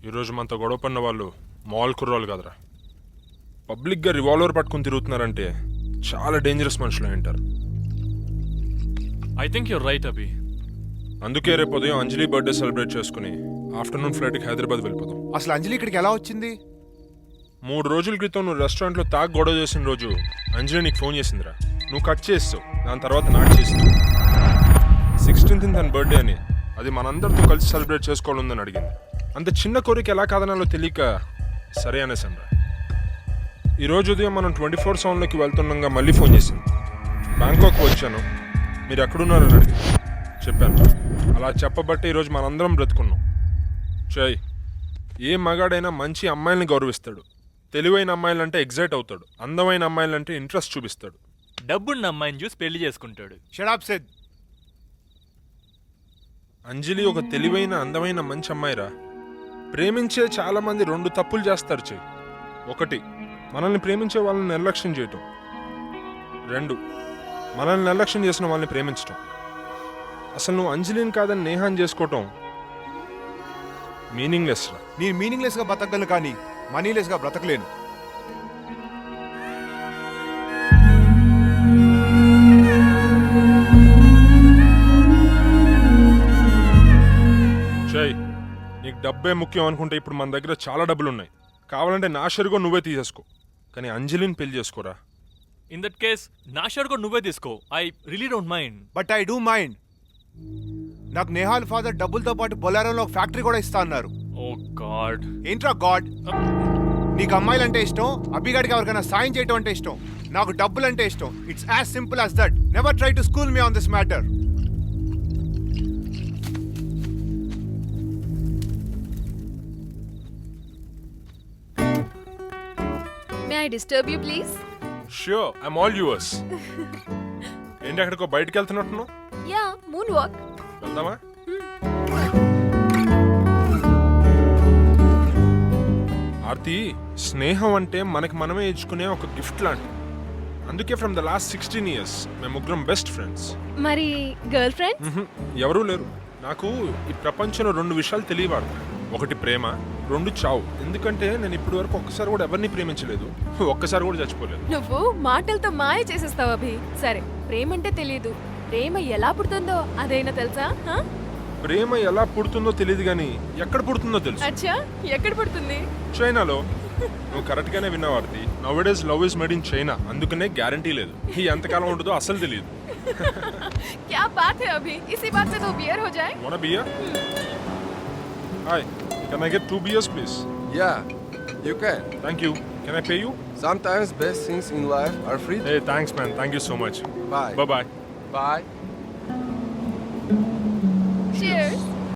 ఈరోజు మనతో గొడవ పడిన వాళ్ళు మాల్ కుర్రోలు కదరా. పబ్లిక్గా రివాల్వర్ పట్టుకుని తిరుగుతున్నారంటే చాలా డేంజరస్ మనుషులు అంటారు. ఐ థింక్ యూర్ రైట్ అభి. అందుకే రేపు ఉదయం అంజలి బర్త్డే సెలబ్రేట్ చేసుకుని ఆఫ్టర్నూన్ ఫ్లైట్కి హైదరాబాద్ వెళ్ళిపోదాం. అసలు అంజలి ఇక్కడికి ఎలా వచ్చింది? 3 రోజుల క్రితం నువ్వు రెస్టారెంట్లో తాగి గొడవ చేసిన రోజు అంజలి నీకు ఫోన్ చేసిందిరా. నువ్వు కట్ చేస్తావు, దాని తర్వాత నాకు చేసింది. 16th తన బర్త్డే అని, అది మనందరితో కలిసి సెలబ్రేట్ చేసుకోవాలని అడిగింది. అంత చిన్న కోరిక ఎలా కాదనాలో తెలియక సరే అనేసాను. ఈరోజు ఉదయం మనం 24/7లోకి వెళ్తుండగా మళ్ళీ ఫోన్ చేసింది. బ్యాంకాక్ వచ్చాను, మీరు ఎక్కడున్నారని అడిగింది. చెప్పాను. అలా చెప్పబట్టే ఈరోజు మనందరం బ్రతుకున్నాం. చై, ఏ మగాడైనా మంచి అమ్మాయిల్ని గౌరవిస్తాడు. తెలివైన అమ్మాయిలంటే ఎగ్జైట్ అవుతాడు. అందమైన అమ్మాయిలంటే ఇంట్రెస్ట్ చూపిస్తాడు. డబ్బున్న అమ్మాయిని చూసి పెళ్లి చేసుకుంటాడు. షడాప్ సిద్. అంజలి ఒక తెలివైన అందమైన మంచి అమ్మాయిరా. ప్రేమించే చాలా మంది 2 తప్పులు చేస్తారు. చెయ్యి 1, మనల్ని ప్రేమించే వాళ్ళని నిర్లక్ష్యం చేయటం. 2, మనల్ని నిర్లక్ష్యం చేసిన వాళ్ళని ప్రేమించటం. అసలు నువ్వు అంజలిని కాదని నేహాన్ చేసుకోవటం మీనింగ్లెస్ రా. నేను మీనింగ్లెస్ గా బతకగలను కానీ మనీలెస్ గా బ్రతకలేను. చెయ్, నీకు డబ్బే ముఖ్యం అనుకుంటే ఇప్పుడు మన దగ్గర చాలా డబ్బులు ఉన్నాయి. కావాలంటే నా షరుగో నువ్వే తీసేసుకో, కానీ అంజలిని పెళ్లి చేసుకోరా. ఇన్ దట్ కేస్ నా షేర్ కూడా నువ్వే తీసుకో. I really don't mind. But I do mind. నాకు నేహాల్ ఫాదర్ డబ్బులతో పాటు బొలారోలో ఒక ఫ్యాక్టరీ కూడా ఇస్తా అన్నారు. ఓ గాడ్. ఏంట్రా గాడ్? నీకు అమ్మాయిలంటే ఇష్టం, అబ్బిగాడికి ఎవరికైనా సాయం చేయటం అంటే ఇష్టం. నాకు డబ్బులంటే ఇష్టం. It's as simple as that. Never try to school me on this matter. May I disturb you, please? Sure, I'm all yours. ఏంటి ఎక్కడికో బయటికి వెళ్తున్నట్టున్నావు? Yeah, moonwalk. వెళ్దామా? ఆర్తి, స్నేహం అంటే మనకి మనమే ఇచ్చుకునే ఒక గిఫ్ట్ లాంటి. అందుకే ఫ్రమ్ ద లాస్ట్ 16 years మేము ముగ్గురం బెస్ట్ ఫ్రెండ్స్. మరి గర్ల్ ఫ్రెండ్? ఎవరూ లేరు. నాకు ఈ ప్రపంచంలో 2 విషయాలు తెలియవాడు. 1 ప్రేమ, 2 చావు. ఎందుకంటే నేను ఇప్పటి వరకు ఒక్కసారి కూడా ఎవరిని ప్రేమించలేదు, ఒక్కసారి కూడా చచ్చిపోలేదు. నువ్వు మాటలతో మాయ చేసేస్తావు అభి. సరే, ప్రేమ అంటే తెలియదు, ప్రేమ ఎలా పుడుతుందో అదైనా తెలుసా? ప్రేమ ఎలా పుడుతుందో తెలియదు కానీ ఎక్కడ పుడుతుందో తెలుసు. అచ్చా, ఎక్కడ పుడుతుంది? చైనాలో. నువ్వు కరెక్ట్ గానే విన్నావు Aarti. నౌడేస్ love is made in China. అందుకనే గ్యారంటీ లేదు. ఈ ఎంతకాలం ఉంటుందో అసలు తెలియదు. क्या बात है अभी? इसी बात से तो बियर हो जाए. Want a beer? Hi, can I get 2 beers please? Yeah, you can. Thank you. Can I pay you? Sometimes best things in life are free. Hey, thanks man. Thank you so much. Bye. Bye bye. Bye.